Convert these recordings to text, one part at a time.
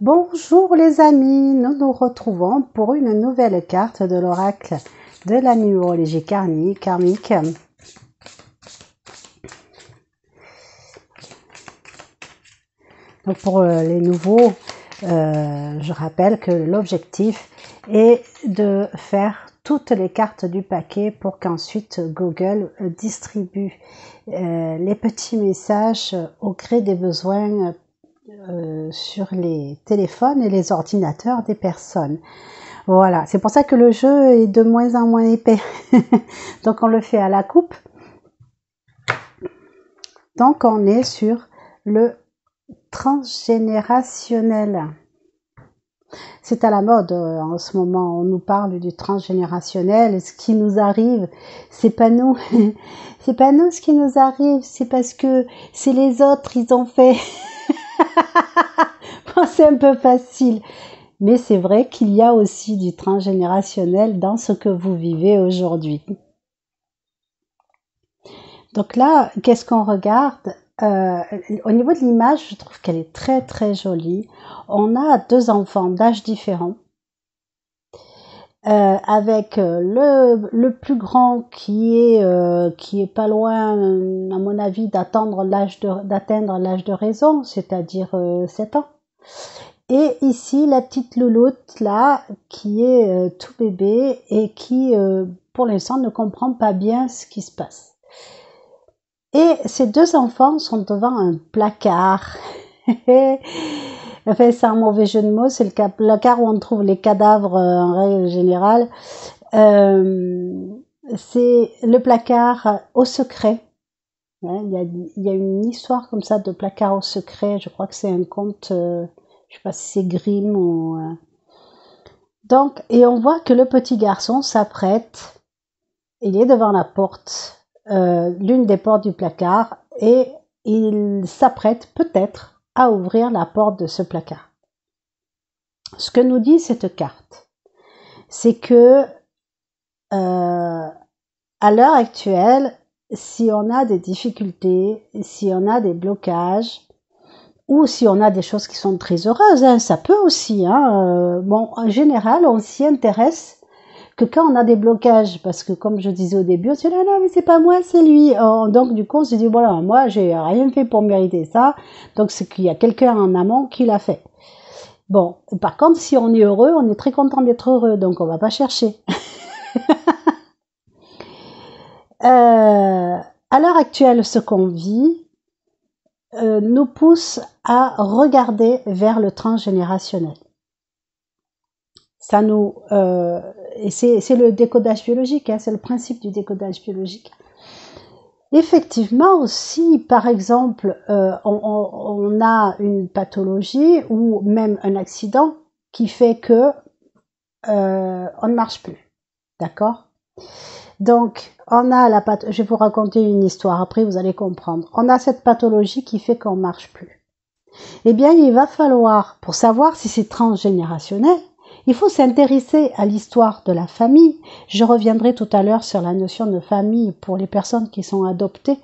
Bonjour les amis, nous nous retrouvons pour une nouvelle carte de l'oracle de la numérologie karmique. Donc pour les nouveaux, je rappelle que l'objectif est de faire toutes les cartes du paquet pour qu'ensuite Google distribue les petits messages au gré des besoins sur les téléphones et les ordinateurs des personnes. Voilà, c'est pour ça que le jeu est de moins en moins épais. Donc on le fait à la coupe. Donc on est sur le transgénérationnel. C'est à la mode en ce moment, on nous parle du transgénérationnel, ce qui nous arrive, c'est pas nous, c'est pas nous ce qui nous arrive, c'est parce que c'est les autres, ils ont fait. Bon, c'est un peu facile, mais c'est vrai qu'il y a aussi du transgénérationnel dans ce que vous vivez aujourd'hui. Donc là, qu'est-ce qu'on regarde? Au niveau de l'image, je trouve qu'elle est très très jolie. On a deux enfants d'âge différents, avec le plus grand qui est pas loin, à mon avis, d'atteindre l'âge de raison, c'est-à-dire 7 ans. Et ici, la petite louloute là, qui est tout bébé et qui, pour l'instant, ne comprend pas bien ce qui se passe. Et ces deux enfants sont devant un placard. Enfin, c'est un mauvais jeu de mots, c'est le placard où on trouve les cadavres en règle générale. C'est le placard au secret. Il y a une histoire comme ça de placard au secret. Je crois que c'est un conte, je sais pas si c'est Grimm ou... Donc, et on voit que le petit garçon s'apprête, il est devant la porte, l'une des portes du placard, et il s'apprête peut-être à ouvrir la porte de ce placard. Ce que nous dit cette carte, c'est que à l'heure actuelle, si on a des difficultés, si on a des blocages, ou si on a des choses qui sont très heureuses, hein, ça peut aussi. Bon, en général, on s'y intéresse que quand on a des blocages, parce que comme je disais au début, on se dit non, mais c'est pas moi, c'est lui. Donc du coup, on se dit voilà, moi j'ai rien fait pour mériter ça, donc c'est qu'il y a quelqu'un en amont qui l'a fait. Bon, par contre, si on est heureux, on est très content d'être heureux, donc on va pas chercher. À l'heure actuelle, ce qu'on vit nous pousse à regarder vers le transgénérationnel. Ça nous et c'est le décodage biologique, hein, c'est le principe du décodage biologique. Effectivement aussi, par exemple, on a une pathologie ou même un accident qui fait que on ne marche plus, d'accord? Donc, on a la je vais vous raconter une histoire, après vous allez comprendre. On a cette pathologie qui fait qu'on ne marche plus. Eh bien, il va falloir, pour savoir si c'est transgénérationnel, il faut s'intéresser à l'histoire de la famille. Je reviendrai tout à l'heure sur la notion de famille pour les personnes qui sont adoptées.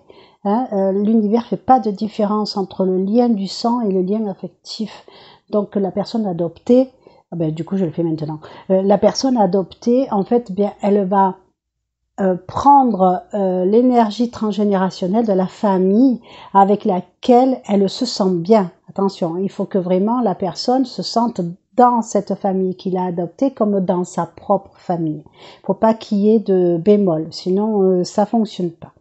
L'univers ne fait pas de différence entre le lien du sang et le lien affectif. Donc la personne adoptée, du coup je le fais maintenant, la personne adoptée, en fait, bien, elle va prendre l'énergie transgénérationnelle de la famille avec laquelle elle se sent bien. Attention, il faut que vraiment la personne se sente dans cette famille qu'il a adoptée comme dans sa propre famille. Il ne faut pas qu'il y ait de bémol, sinon ça ne fonctionne pas.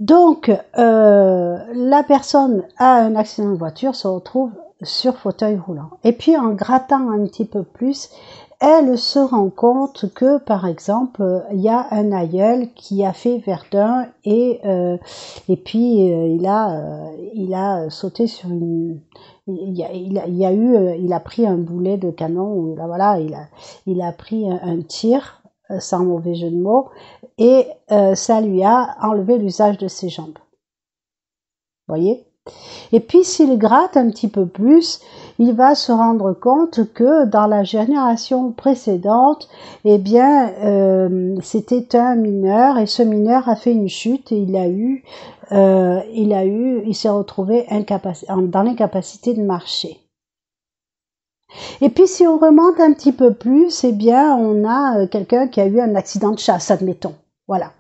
Donc, la personne a un accident de voiture, se retrouve sur fauteuil roulant. Et puis en grattant un petit peu plus, elle se rend compte que, par exemple, il y a un aïeul qui a fait Verdun et puis il a sauté sur une... Il a pris un boulet de canon, voilà, il a pris un tir, sans mauvais jeu de mots, et ça lui a enlevé l'usage de ses jambes. Voyez? Et puis s'il gratte un petit peu plus, il va se rendre compte que dans la génération précédente, eh bien, c'était un mineur et ce mineur a fait une chute et il s'est retrouvé dans l'incapacité de marcher. Et puis si on remonte un petit peu plus, eh bien, on a quelqu'un qui a eu un accident de chasse, admettons. Voilà.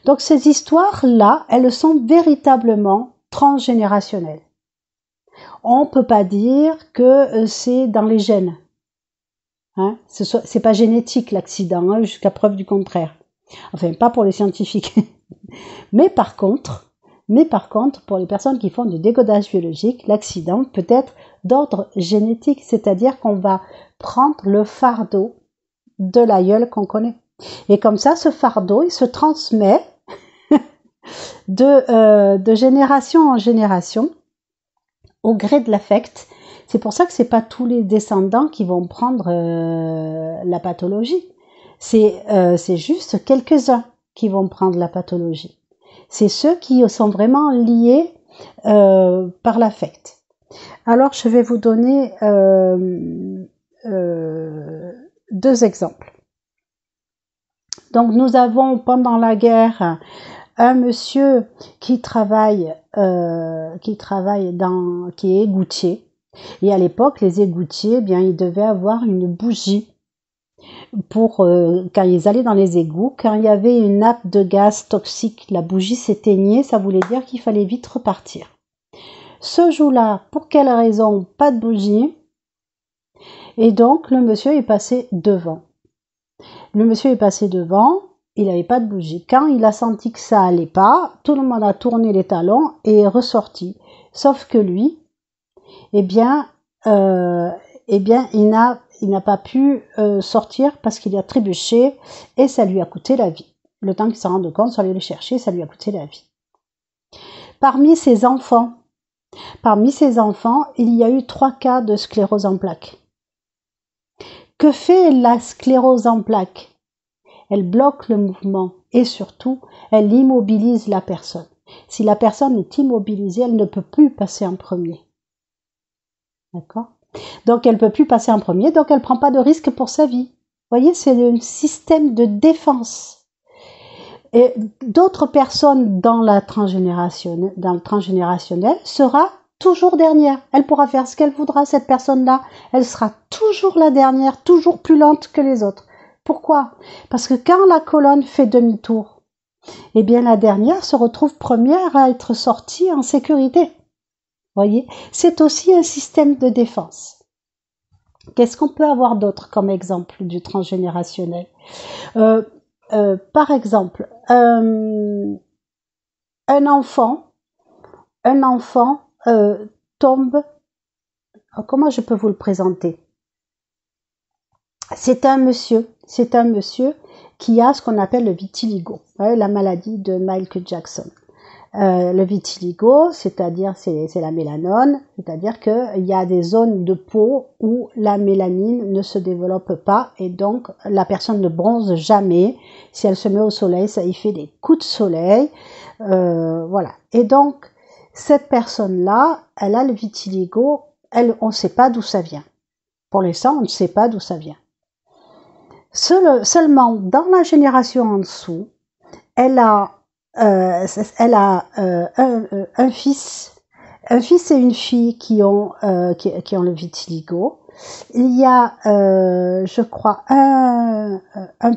Donc ces histoires-là, elles sont véritablement transgénérationnelles. On peut pas dire que c'est dans les gènes. Hein, c'est pas génétique l'accident, hein, jusqu'à preuve du contraire. Enfin, pas pour les scientifiques. Mais par contre, pour les personnes qui font du décodage biologique, l'accident peut être d'ordre génétique, c'est-à-dire qu'on va prendre le fardeau de l'aïeul qu'on connaît. Et comme ça, ce fardeau, il se transmet de génération en génération au gré de l'affect. C'est pour ça que c'est pas tous les descendants qui vont prendre la pathologie. C'est juste quelques-uns qui vont prendre la pathologie. C'est ceux qui sont vraiment liés par l'affect. Alors, je vais vous donner deux exemples. Donc, nous avons pendant la guerre un monsieur qui est égoutier. Et à l'époque, les égoutiers, eh bien, ils devaient avoir une bougie pour quand ils allaient dans les égouts. Quand il y avait une nappe de gaz toxique, la bougie s'éteignait, ça voulait dire qu'il fallait vite repartir. Ce jour-là, pour quelle raison? Pas de bougie. Et donc, le monsieur est passé devant. Le monsieur est passé devant, il n'avait pas de bougie. Quand il a senti que ça allait pas, tout le monde a tourné les talons et est ressorti. Sauf que lui, il n'a pas pu sortir parce qu'il a trébuché et ça lui a coûté la vie. Le temps qu'il s'en rende compte, sans aller le chercher, ça lui a coûté la vie. Parmi ses enfants, il y a eu 3 cas de sclérose en plaques. Que fait la sclérose en plaques? Elle bloque le mouvement et surtout, elle immobilise la personne. Si la personne est immobilisée, elle ne peut plus passer en premier. D'accord? Donc, elle ne peut plus passer en premier, donc elle ne prend pas de risque pour sa vie. Vous voyez, c'est un système de défense. Et d'autres personnes dans le transgénérationnel sera toujours dernière. Elle pourra faire ce qu'elle voudra, cette personne-là. Elle sera toujours la dernière, toujours plus lente que les autres. Pourquoi? Parce que quand la colonne fait demi-tour, eh bien la dernière se retrouve première à être sortie en sécurité. Voyez, c'est aussi un système de défense. Qu'est-ce qu'on peut avoir d'autre comme exemple du transgénérationnel? Par exemple, un enfant tombe. Comment je peux vous le présenter? C'est un monsieur qui a ce qu'on appelle le vitiligo, la maladie de Michael Jackson. Le vitiligo, c'est-à-dire c'est la mélanone, c'est-à-dire qu'il y a des zones de peau où la mélanine ne se développe pas et donc la personne ne bronze jamais. Si elle se met au soleil, ça y fait des coups de soleil, voilà. Et donc cette personne-là, elle a le vitiligo, on ne sait pas d'où ça vient. Pour l'instant, on ne sait pas d'où ça vient. Seulement dans la génération en dessous, elle a un fils et une fille qui ont le vitiligo. Il y a, je crois, un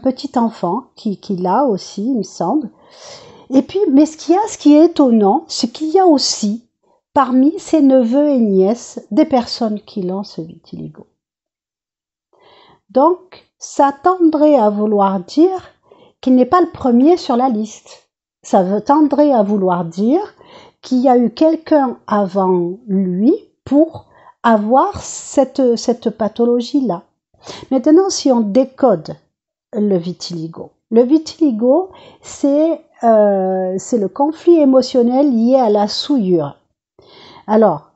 petit enfant qui l'a aussi, il me semble. Et puis, mais ce qui est étonnant, c'est qu'il y a aussi, parmi ses neveux et nièces, des personnes qui l'ont ce vitiligo. Donc, ça tendrait à vouloir dire qu'il n'est pas le premier sur la liste. Ça tendrait à vouloir dire qu'il y a eu quelqu'un avant lui pour avoir cette pathologie-là. Maintenant, si on décode le vitiligo, c'est le conflit émotionnel lié à la souillure. Alors,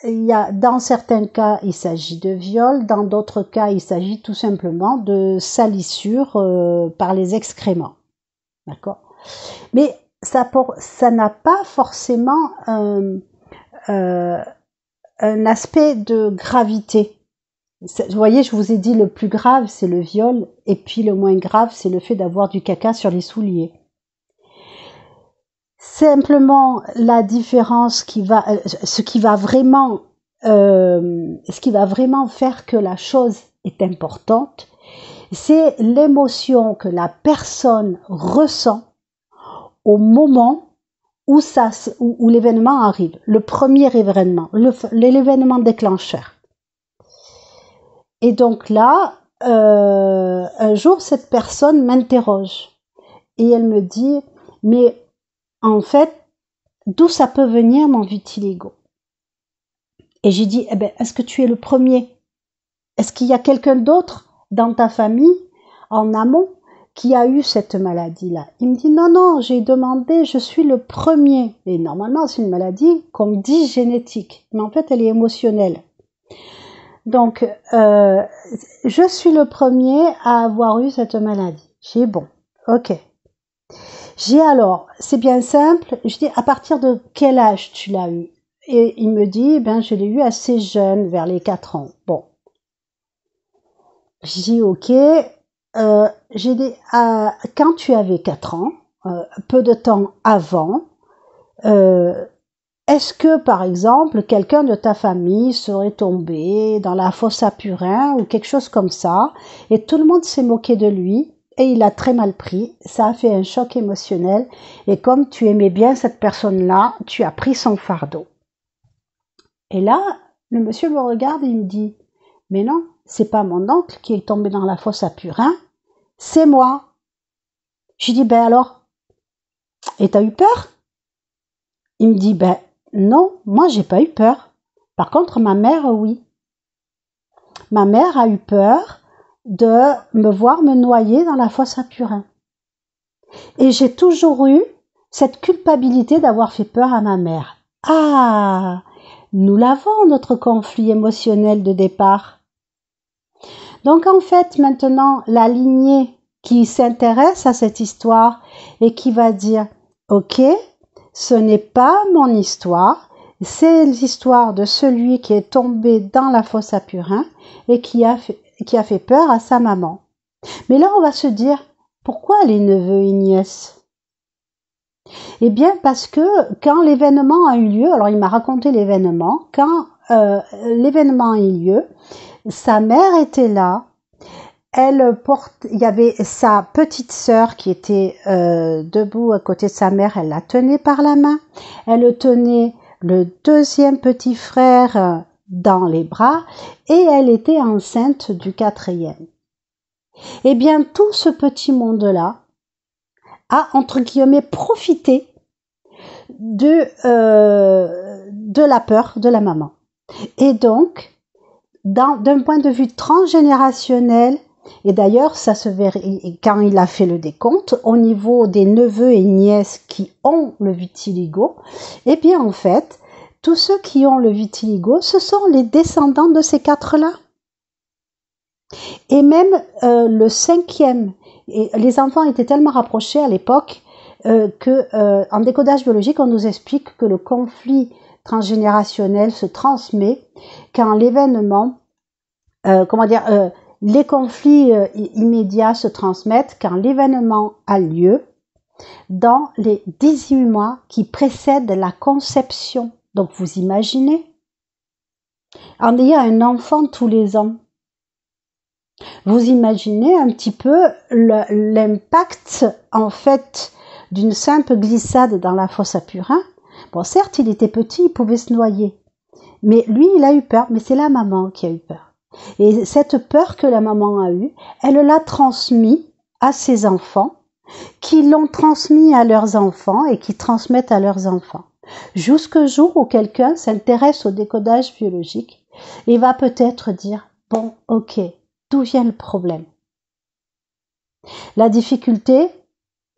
dans certains cas, il s'agit de viol, dans d'autres cas, il s'agit tout simplement de salissure par les excréments. D'accord? Mais ça n'a pas forcément un aspect de gravité. Vous voyez, je vous ai dit le plus grave, c'est le viol, et puis le moins grave, c'est le fait d'avoir du caca sur les souliers. Simplement, la différence ce qui va vraiment faire que la chose est importante, c'est l'émotion que la personne ressent au moment où l'événement arrive, le premier événement, l'événement déclencheur. Et donc là, un jour, cette personne m'interroge et elle me dit, mais en fait, d'où ça peut venir mon vitiligo? Et j'ai dit, eh ben, est-ce que tu es le premier? Est-ce qu'il y a quelqu'un d'autre dans ta famille, en amont, qui a eu cette maladie-là? Il me dit, non, non, j'ai demandé, je suis le premier. Et normalement, c'est une maladie qu'on dit génétique, mais en fait, elle est émotionnelle. Donc, je suis le premier à avoir eu cette maladie. J'ai dit, bon, ok. J'ai alors, c'est bien simple, je dis, à partir de quel âge tu l'as eu? Et il me dit, ben, je l'ai eu assez jeune, vers les 4 ans. Bon. J'ai dit, ok, j'ai dit, quand tu avais 4 ans, peu de temps avant, est-ce que, par exemple, quelqu'un de ta famille serait tombé dans la fosse à purin ou quelque chose comme ça, et tout le monde s'est moqué de lui, et il a très mal pris, ça a fait un choc émotionnel, et comme tu aimais bien cette personne-là, tu as pris son fardeau. Et là, le monsieur me regarde et il me dit, mais non, c'est pas mon oncle qui est tombé dans la fosse à purin, c'est moi. Je lui dis, ben alors, et t'as eu peur? Il me dit, ben non, moi j'ai pas eu peur. Par contre, ma mère, oui. Ma mère a eu peur de me voir me noyer dans la fosse à purin. Et j'ai toujours eu cette culpabilité d'avoir fait peur à ma mère. Ah, nous l'avons, notre conflit émotionnel de départ. Donc en fait, maintenant, la lignée qui s'intéresse à cette histoire et qui va dire, ok, ce n'est pas mon histoire, c'est l'histoire de celui qui est tombé dans la fosse à purin et qui a fait peur à sa maman. Mais là, on va se dire, pourquoi les neveux et nièces? Eh bien, parce que quand l'événement a eu lieu, alors il m'a raconté l'événement, quand l'événement a eu lieu, sa mère était là, il y avait sa petite sœur qui était debout à côté de sa mère, elle la tenait par la main, elle tenait le deuxième petit frère dans les bras et elle était enceinte du 4e. Eh bien, tout ce petit monde-là a, entre guillemets, profité de la peur de la maman. Et donc, d'un point de vue transgénérationnel, et d'ailleurs, ça se verrait quand il a fait le décompte, au niveau des neveux et nièces qui ont le vitiligo, eh bien en fait, tous ceux qui ont le vitiligo, ce sont les descendants de ces 4-là. Et même le 5e, et les enfants étaient tellement rapprochés à l'époque qu'en décodage biologique, on nous explique que le conflit transgénérationnel se transmet quand l'événement, les conflits immédiats se transmettent quand l'événement a lieu dans les 18 mois qui précèdent la conception. Donc vous imaginez, en ayant un enfant tous les ans, vous imaginez un petit peu l'impact en fait d'une simple glissade dans la fosse à purin. Bon, certes, il était petit, il pouvait se noyer, mais lui, il a eu peur, mais c'est la maman qui a eu peur. Et cette peur que la maman a eue, elle l'a transmis à ses enfants, qui l'ont transmis à leurs enfants et qui transmettent à leurs enfants. Jusqu'au jour où quelqu'un s'intéresse au décodage biologique et va peut-être dire, bon, ok, d'où vient le problème? La difficulté,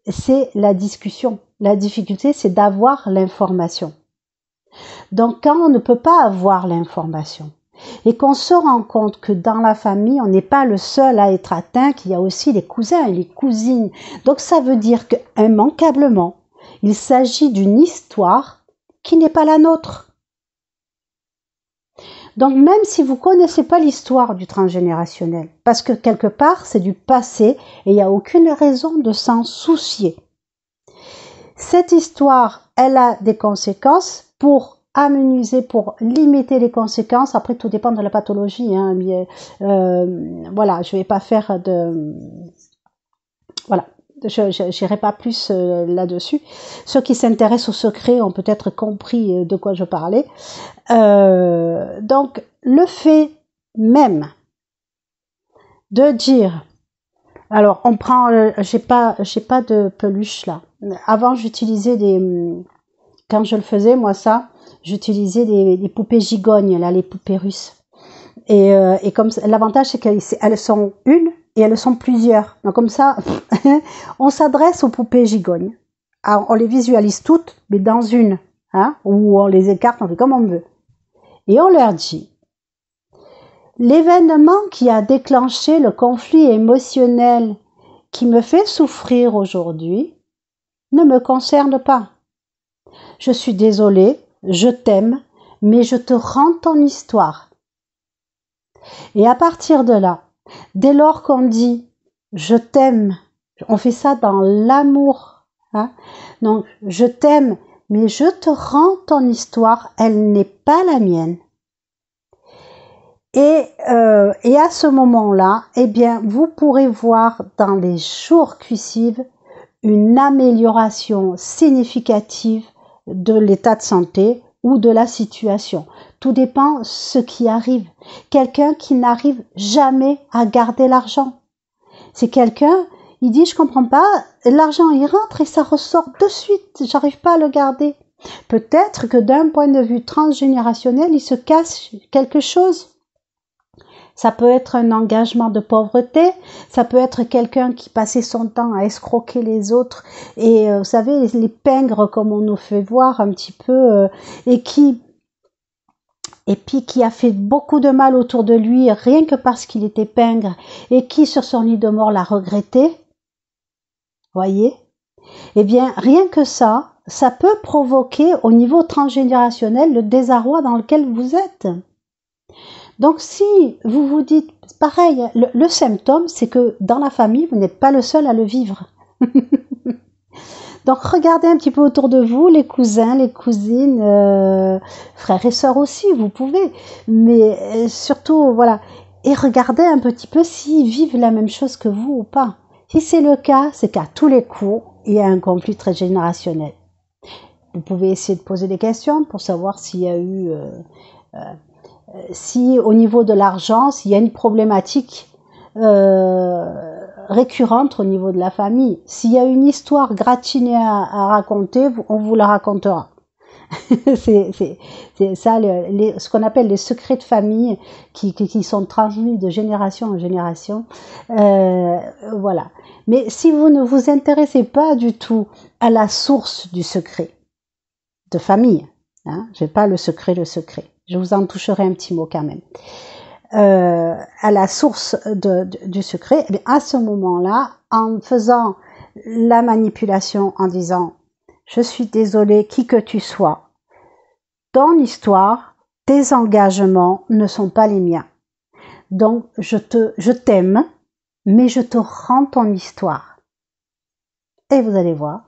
c'est la discussion. La difficulté, c'est d'avoir l'information. Donc, quand on ne peut pas avoir l'information, et qu'on se rend compte que dans la famille, on n'est pas le seul à être atteint, qu'il y a aussi les cousins et les cousines. Donc ça veut dire qu'immanquablement, il s'agit d'une histoire qui n'est pas la nôtre. Donc même si vous connaissez pas l'histoire du transgénérationnel, parce que quelque part c'est du passé et il n'y a aucune raison de s'en soucier. Cette histoire, elle a des conséquences pour amenuiser, pour limiter les conséquences. Après, tout dépend de la pathologie. Hein, mais, voilà, je vais pas faire de... Voilà, je n'irai pas plus là-dessus. Ceux qui s'intéressent au secret ont peut-être compris de quoi je parlais. Donc, le fait même de dire... Alors, on prend... j'ai pas de peluche là. Avant, j'utilisais des... Quand je le faisais, moi, ça, j'utilisais des poupées gigognes, là, les poupées russes. Et comme l'avantage, c'est qu'elles sont une et elles sont plusieurs. Donc, comme ça, on s'adresse aux poupées gigognes. Alors, on les visualise toutes, mais dans une, hein, ou on les écarte, on fait comme on veut. Et on leur dit, l'événement qui a déclenché le conflit émotionnel qui me fait souffrir aujourd'hui ne me concerne pas. Je suis désolée, je t'aime, mais je te rends ton histoire. Et à partir de là, dès lors qu'on dit « je t'aime », on fait ça dans l'amour. Hein? Donc, je t'aime, mais je te rends ton histoire, elle n'est pas la mienne. Et à ce moment-là, eh bien, vous pourrez voir dans les jours qui suivent une amélioration significative de l'état de santé ou de la situation. Tout dépend ce qui arrive. Quelqu'un qui n'arrive jamais à garder l'argent. C'est quelqu'un, il dit, je comprends pas, l'argent il rentre et ça ressort de suite, j'arrive pas à le garder. Peut-être que d'un point de vue transgénérationnel, il se casse quelque chose. Ça peut être un engagement de pauvreté, ça peut être quelqu'un qui passait son temps à escroquer les autres et vous savez, les pingres comme on nous fait voir un petit peu et puis qui a fait beaucoup de mal autour de lui rien que parce qu'il était pingre et qui sur son lit de mort l'a regretté. Voyez? Eh bien, rien que ça peut provoquer au niveau transgénérationnel le désarroi dans lequel vous êtes. Donc si vous vous dites, pareil, le symptôme, c'est que dans la famille, vous n'êtes pas le seul à le vivre. Donc regardez un petit peu autour de vous, les cousins, les cousines, frères et sœurs aussi, vous pouvez. Mais surtout, voilà, et regardez un petit peu s'ils vivent la même chose que vous ou pas. Si c'est le cas, c'est qu'à tous les coups, il y a un conflit très générationnel. Vous pouvez essayer de poser des questions pour savoir s'il y a eu... si au niveau de l'argent, s'il y a une problématique récurrente au niveau de la famille, s'il y a une histoire gratinée à raconter, on vous la racontera. c'est ça, ce qu'on appelle les secrets de famille qui sont transmis de génération en génération. Voilà. Mais si vous ne vous intéressez pas du tout à la source du secret de famille, hein, j'ai pas le secret, je vous en toucherai un petit mot quand même, à la source du secret, et bien à ce moment-là, en faisant la manipulation, en disant « je suis désolée, qui que tu sois, ton histoire, tes engagements ne sont pas les miens. Donc je t'aime, mais je te rends ton histoire. » Et vous allez voir,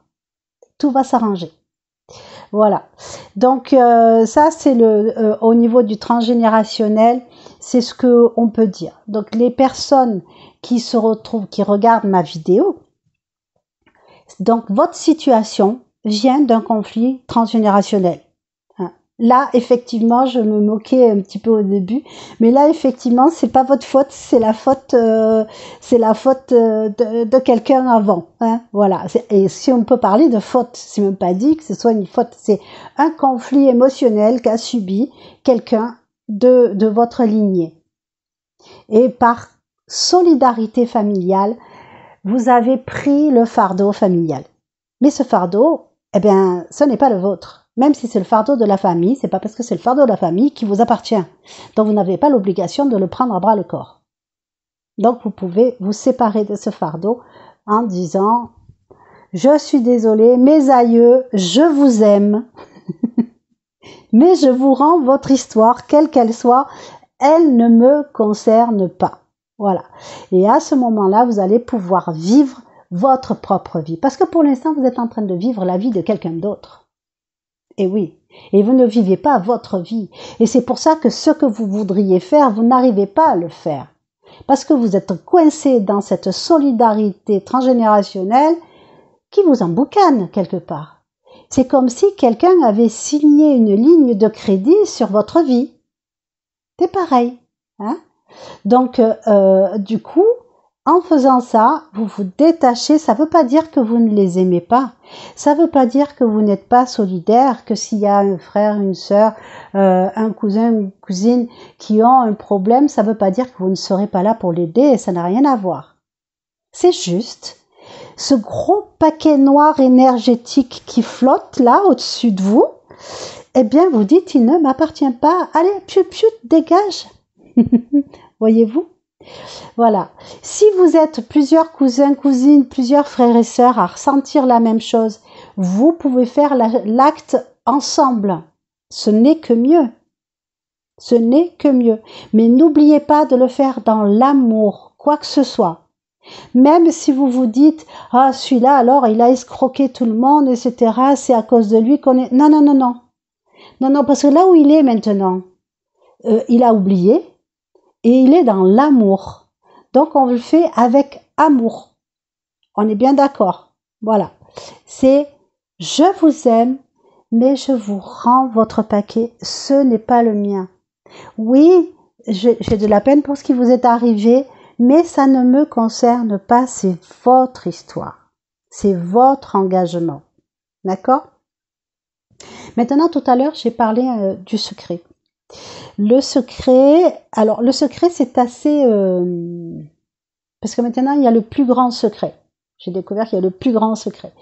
tout va s'arranger. Voilà, donc ça c'est au niveau du transgénérationnel, c'est ce que on peut dire. Donc les personnes qui se retrouvent, qui regardent ma vidéo, donc votre situation vient d'un conflit transgénérationnel. Là, effectivement, je me moquais un petit peu au début, mais là, effectivement, c'est pas votre faute, c'est la faute de quelqu'un avant. Hein, voilà. Et si on peut parler de faute, c'est même pas dit que ce soit une faute, c'est un conflit émotionnel qu'a subi quelqu'un de votre lignée. Et par solidarité familiale, vous avez pris le fardeau familial. Mais ce fardeau, eh bien, ce n'est pas le vôtre. Même si c'est le fardeau de la famille, c'est pas parce que c'est le fardeau de la famille qui vous appartient. Donc vous n'avez pas l'obligation de le prendre à bras le corps. Donc vous pouvez vous séparer de ce fardeau en disant « Je suis désolée, mes aïeux, je vous aime. Mais je vous rends votre histoire, quelle qu'elle soit, elle ne me concerne pas. Voilà. Et à ce moment-là, vous allez pouvoir vivre votre propre vie. Parce que pour l'instant, vous êtes en train de vivre la vie de quelqu'un d'autre. Et oui. Et vous ne vivez pas votre vie. Et c'est pour ça que ce que vous voudriez faire, vous n'arrivez pas à le faire. Parce que vous êtes coincé dans cette solidarité transgénérationnelle qui vous emboucane quelque part. C'est comme si quelqu'un avait signé une ligne de crédit sur votre vie. C'est pareil. Hein? Donc, du coup, en faisant ça, vous vous détachez. Ça ne veut pas dire que vous ne les aimez pas. Ça ne veut pas dire que vous n'êtes pas solidaire, que s'il y a un frère, une sœur, un cousin, une cousine qui ont un problème, ça ne veut pas dire que vous ne serez pas là pour l'aider et ça n'a rien à voir. C'est juste ce gros paquet noir énergétique qui flotte là au-dessus de vous, eh bien vous dites il ne m'appartient pas. Allez, piou piou, dégage. Voyez-vous? Voilà. Si vous êtes plusieurs cousins, cousines, plusieurs frères et sœurs à ressentir la même chose, vous pouvez faire l'acte ensemble. Ce n'est que mieux. Ce n'est que mieux. Mais n'oubliez pas de le faire dans l'amour, quoi que ce soit. Même si vous vous dites « Ah, celui-là, alors, il a escroqué tout le monde, etc. C'est à cause de lui qu'on est... » Non, non, non, non. Non, non, parce que là où il est maintenant, il a oublié et il est dans l'amour. Donc, on le fait avec amour. On est bien d'accord. Voilà. C'est « Je vous aime, mais je vous rends votre paquet. Ce n'est pas le mien. Oui, j'ai de la peine pour ce qui vous est arrivé, mais ça ne me concerne pas, c'est votre histoire, c'est votre engagement. D'accord? Maintenant, tout à l'heure, j'ai parlé du secret. Le secret, alors le secret, c'est assez... parce que maintenant, il y a le plus grand secret. J'ai découvert qu'il y a le plus grand secret.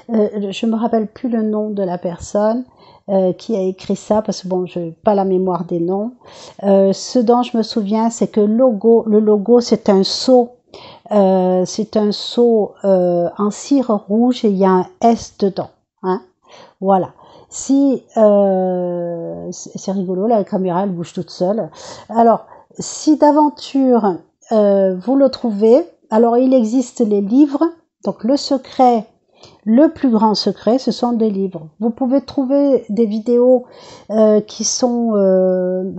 Je ne me rappelle plus le nom de la personne qui a écrit ça, parce que bon, je n'ai pas la mémoire des noms. Ce dont je me souviens, c'est que le logo, c'est un seau. C'est un seau en cire rouge et il y a un S dedans. Hein, voilà. Si c'est rigolo, la caméra elle bouge toute seule. Alors, si d'aventure vous le trouvez, alors il existe les livres. Donc le secret, le plus grand secret, ce sont des livres. Vous pouvez trouver des vidéos qui sont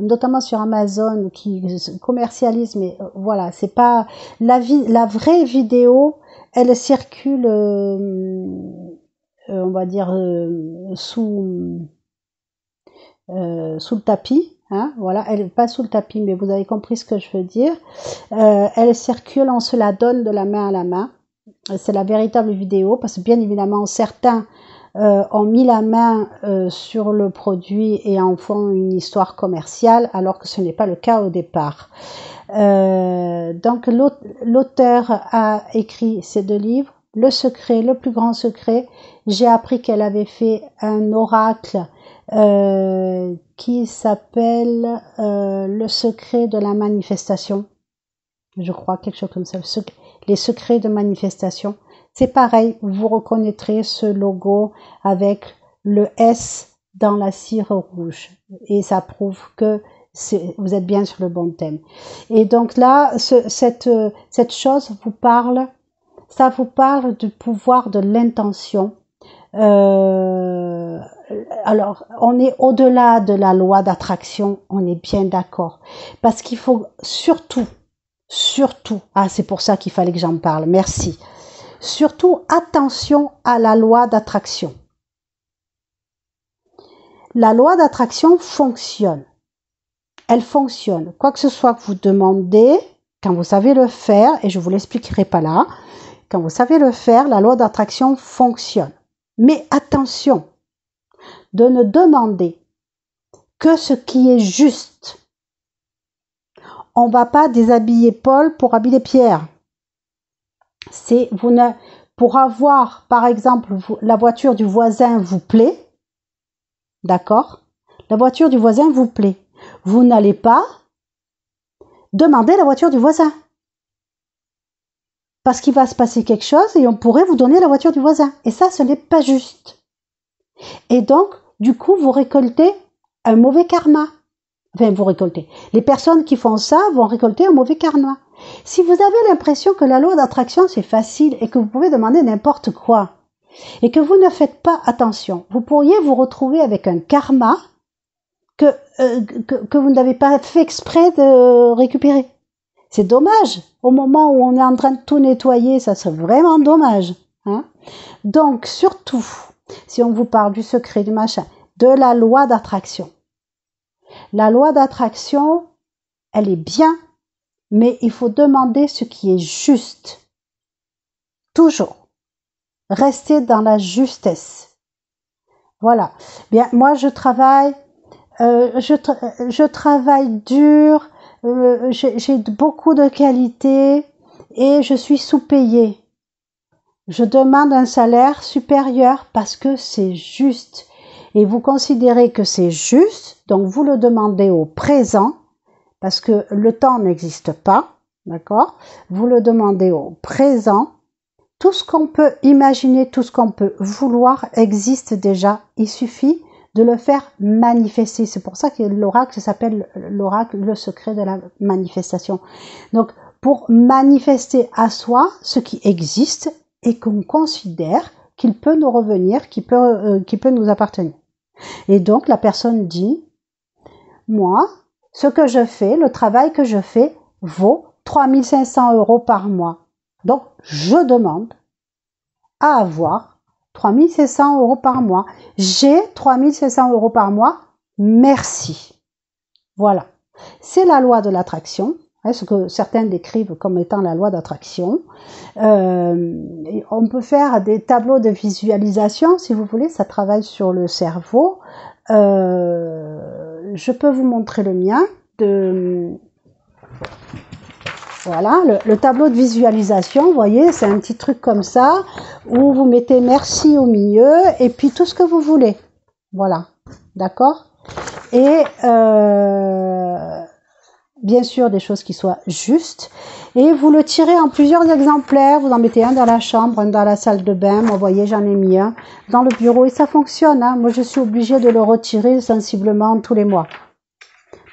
notamment sur Amazon, qui commercialisent, mais voilà, c'est pas la vraie vidéo, elle circule, on va dire sous le tapis. Hein, voilà, elle n'est pas sous le tapis, mais vous avez compris ce que je veux dire. Elle circule, on se la donne de la main à la main. C'est la véritable vidéo, parce que bien évidemment, certains ont mis la main sur le produit et en font une histoire commerciale, alors que ce n'est pas le cas au départ. Donc l'auteur a écrit ces deux livres, Le secret, le plus grand secret. J'ai appris qu'elle avait fait un oracle qui s'appelle Le secret de la manifestation. Je crois, quelque chose comme ça. Les secrets de manifestation. C'est pareil, vous reconnaîtrez ce logo avec le S dans la cire rouge. Et ça prouve que vous êtes bien sur le bon thème. Et donc là, cette chose vous parle, ça vous parle du pouvoir de l'intention. Alors, on est au-delà de la loi d'attraction, on est bien d'accord. Parce qu'il faut surtout, ah c'est pour ça qu'il fallait que j'en parle, merci. Surtout, attention à la loi d'attraction. La loi d'attraction fonctionne. Elle fonctionne. Quoi que ce soit que vous demandez, quand vous savez le faire, et je ne vous l'expliquerai pas là, quand vous savez le faire, la loi d'attraction fonctionne. Mais attention de ne demander que ce qui est juste. On ne va pas déshabiller Paul pour habiller Pierre. Pour avoir, par exemple, la voiture du voisin vous plaît, d'accord? La voiture du voisin vous plaît. Vous n'allez pas demander la voiture du voisin. Parce qu'il va se passer quelque chose et on pourrait vous donner la voiture du voisin. Et ça, ce n'est pas juste. Et donc, du coup, vous récoltez un mauvais karma. Enfin, vous récoltez. Les personnes qui font ça vont récolter un mauvais karma. Si vous avez l'impression que la loi d'attraction, c'est facile et que vous pouvez demander n'importe quoi, et que vous ne faites pas attention, vous pourriez vous retrouver avec un karma que vous n'avez pas fait exprès de récupérer. C'est dommage. Au moment où on est en train de tout nettoyer, ça serait vraiment dommage. Hein. Donc, surtout, si on vous parle du secret, du machin, de la loi d'attraction. La loi d'attraction, elle est bien, mais il faut demander ce qui est juste. Toujours. Restez dans la justesse. Voilà. Bien, moi, je travaille dur, j'ai beaucoup de qualité et je suis sous-payée. Je demande un salaire supérieur parce que c'est juste. Et vous considérez que c'est juste, donc vous le demandez au présent, parce que le temps n'existe pas, d'accord? Vous le demandez au présent. Tout ce qu'on peut imaginer, tout ce qu'on peut vouloir existe déjà. Il suffit de le faire manifester. C'est pour ça que l'oracle s'appelle l'oracle, le secret de la manifestation. Donc, pour manifester à soi ce qui existe et qu'on considère qu'il peut nous revenir, qui peut nous appartenir. Et donc, la personne dit, moi, ce que je fais, le travail que je fais vaut 3 500 € par mois. Donc, je demande à avoir 3 500 € par mois. J'ai 3 500 € par mois. Merci. Voilà. C'est la loi de l'attraction, ce que certains décrivent comme étant la loi d'attraction. On peut faire des tableaux de visualisation, si vous voulez, ça travaille sur le cerveau. Je peux vous montrer le mien. Voilà, le tableau de visualisation, vous voyez, c'est un petit truc comme ça, où vous mettez merci au milieu, et puis tout ce que vous voulez. Voilà, d'accord? Et bien sûr, des choses qui soient justes. Et vous le tirez en plusieurs exemplaires, vous en mettez un dans la chambre, un dans la salle de bain, moi, vous voyez, j'en ai mis un dans le bureau, et ça fonctionne. Hein. Moi, je suis obligée de le retirer sensiblement tous les mois.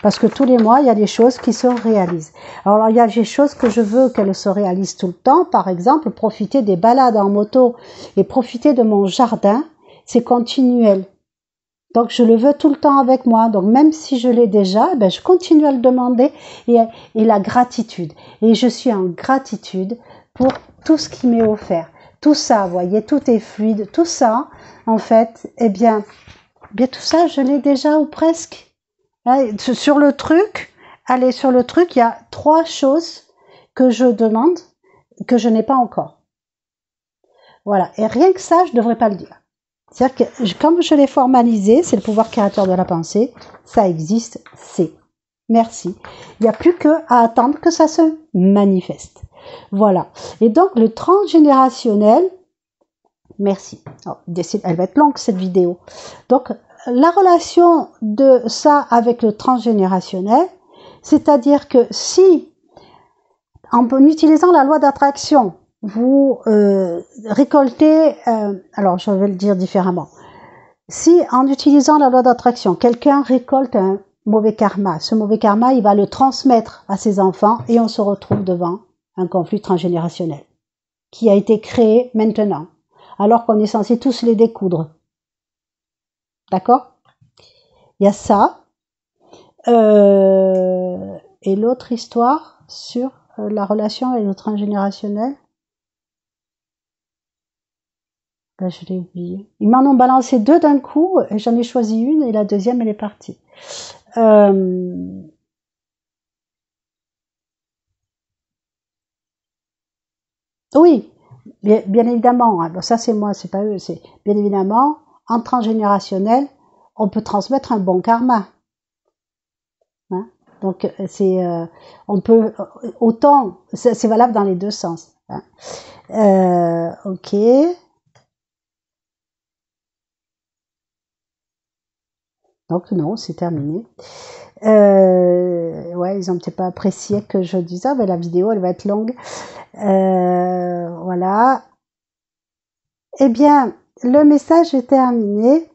Parce que tous les mois, il y a des choses qui se réalisent. Alors, il y a des choses que je veux qu'elles se réalisent tout le temps. Par exemple, profiter des balades en moto et profiter de mon jardin, c'est continuel. Donc, je le veux tout le temps avec moi. Donc, même si je l'ai déjà, ben, je continue à le demander et la gratitude. Et je suis en gratitude pour tout ce qui m'est offert. Tout ça, vous voyez, tout est fluide. Tout ça, en fait, eh bien tout ça, je l'ai déjà ou presque. Sur le truc, sur le truc, il y a 3 choses que je demande, que je n'ai pas encore. Voilà. Et rien que ça, je ne devrais pas le dire. C'est-à-dire que, comme je l'ai formalisé, c'est le pouvoir créateur de la pensée, ça existe, c'est. Merci. Il n'y a plus qu'à attendre que ça se manifeste. Voilà. Et donc, le transgénérationnel, merci. Oh, elle va être longue, cette vidéo. Donc, la relation de ça avec le transgénérationnel, c'est-à-dire que si, en utilisant la loi d'attraction, vous récoltez, alors je vais le dire différemment, si en utilisant la loi d'attraction, quelqu'un récolte un mauvais karma, ce mauvais karma, il va le transmettre à ses enfants et on se retrouve devant un conflit transgénérationnel qui a été créé maintenant, alors qu'on est censé tous les découdre. D'accord? Il y a ça. Et l'autre histoire sur la relation avec le transgénérationnel, ben, je l'ai oublié. Ils m'en ont balancé 2 d'un coup, et j'en ai choisi une, et la deuxième, elle est partie. Oui, bien évidemment, hein, ça c'est moi, c'est pas eux, c'est bien évidemment, en transgénérationnel, on peut transmettre un bon karma. Hein. Donc on peut autant, c'est valable dans les 2 sens. Hein. Ok. Donc non, c'est terminé. Ouais, ils ont peut-être pas apprécié que je dise ça, mais la vidéo elle va être longue. Voilà. Eh bien, le message est terminé.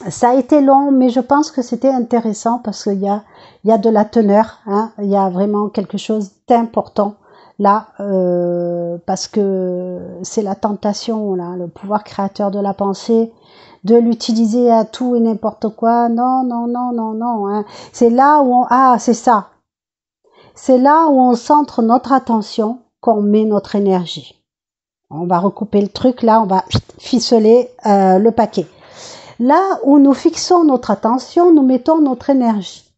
Ça a été long, mais je pense que c'était intéressant parce qu'il y a de la teneur, hein, il y a vraiment quelque chose d'important là, parce que c'est la tentation, là, le pouvoir créateur de la pensée, de l'utiliser à tout et n'importe quoi. Non, non, non, non, non. Hein. C'est là où c'est ça. C'est là où on centre notre attention, qu'on met notre énergie. On va recouper le truc, là, on va ficeler le paquet. Là où nous fixons notre attention, nous mettons notre énergie.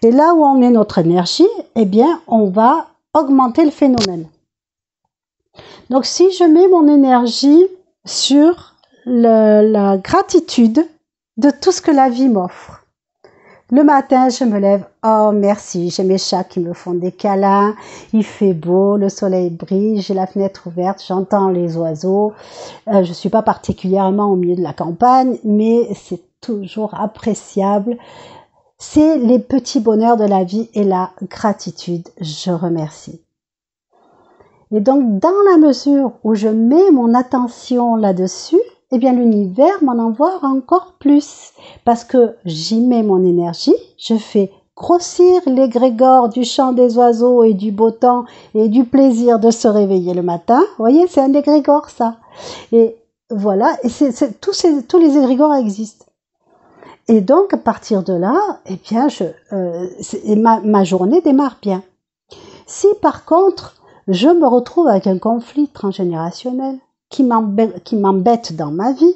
Et là où on met notre énergie, eh bien, on va augmenter le phénomène. Donc, si je mets mon énergie sur la gratitude de tout ce que la vie m'offre. Le matin, je me lève, oh merci, j'ai mes chats qui me font des câlins, il fait beau, le soleil brille, j'ai la fenêtre ouverte, j'entends les oiseaux. Je suis pas particulièrement au milieu de la campagne, mais c'est toujours appréciable. C'est les petits bonheurs de la vie et la gratitude, je remercie. Et donc, dans la mesure où je mets mon attention là-dessus, eh bien l'univers m'en envoie encore plus parce que j'y mets mon énergie, je fais grossir l'égrégore du chant des oiseaux et du beau temps et du plaisir de se réveiller le matin. Vous voyez, c'est un égrégore ça. Et voilà, et tous les égrégores existent. Et donc à partir de là, eh bien ma journée démarre bien. Si par contre je me retrouve avec un conflit transgénérationnel, qui m'embête dans ma vie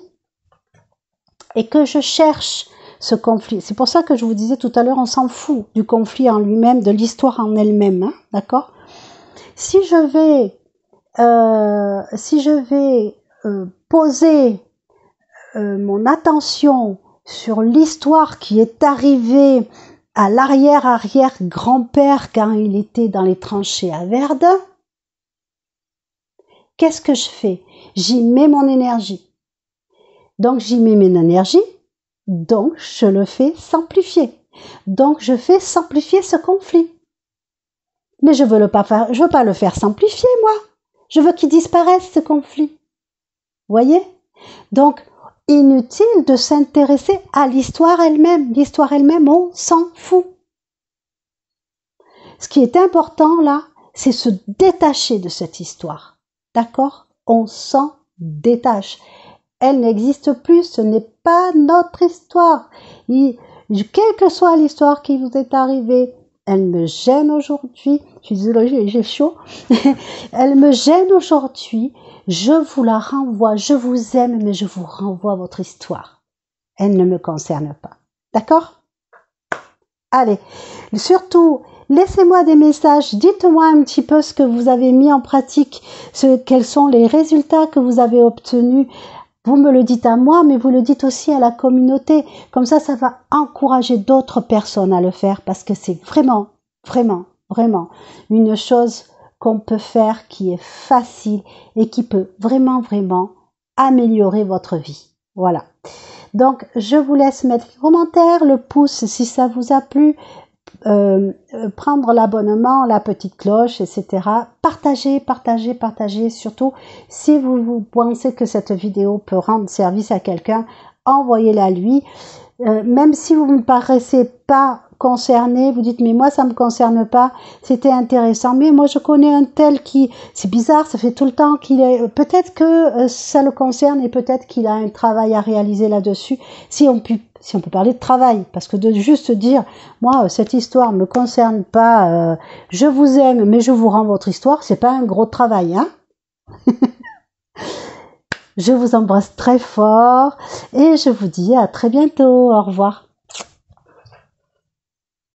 et que je cherche ce conflit. C'est pour ça que je vous disais tout à l'heure, on s'en fout du conflit en lui-même, de l'histoire en elle-même, hein, d'accord ? Si je vais poser mon attention sur l'histoire qui est arrivée à l'arrière-arrière-grand-père quand il était dans les tranchées à Verdun, qu'est-ce que je fais ? J'y mets mon énergie. Donc, j'y mets mon énergie, donc je le fais s'amplifier. Donc, je fais s'amplifier ce conflit. Mais je veux pas le faire s'amplifier, moi. Je veux qu'il disparaisse, ce conflit. Voyez ? Donc, inutile de s'intéresser à l'histoire elle-même. L'histoire elle-même, on s'en fout. Ce qui est important, là, c'est se détacher de cette histoire. D'accord ? On s'en détache. Elle n'existe plus, ce n'est pas notre histoire. Quelle que soit l'histoire qui vous est arrivée, elle me gêne aujourd'hui. Je suis désolée, j'ai chaud. Elle me gêne aujourd'hui. Je vous la renvoie. Je vous aime, mais je vous renvoie votre histoire. Elle ne me concerne pas. D'accord ? Allez, surtout, laissez-moi des messages, dites-moi un petit peu ce que vous avez mis en pratique, quels sont les résultats que vous avez obtenus. Vous me le dites à moi, mais vous le dites aussi à la communauté. Comme ça va encourager d'autres personnes à le faire parce que c'est vraiment, vraiment, vraiment une chose qu'on peut faire qui est facile et qui peut vraiment, vraiment améliorer votre vie. Voilà. Donc, je vous laisse mettre les commentaires, le pouce si ça vous a plu, prendre l'abonnement, la petite cloche, etc. Partagez, surtout si vous pensez que cette vidéo peut rendre service à quelqu'un, envoyez-la à lui. Même si vous ne me paraissez pas concerné, vous dites mais moi ça me concerne pas, c'était intéressant, mais moi je connais un tel qui, c'est bizarre, ça fait tout le temps qu'il est, peut-être que ça le concerne et peut-être qu'il a un travail à réaliser là-dessus, si on peut parler de travail, parce que de juste dire moi cette histoire me concerne pas, je vous aime mais je vous rends votre histoire, c'est pas un gros travail, hein. Je vous embrasse très fort et je vous dis à très bientôt, au revoir.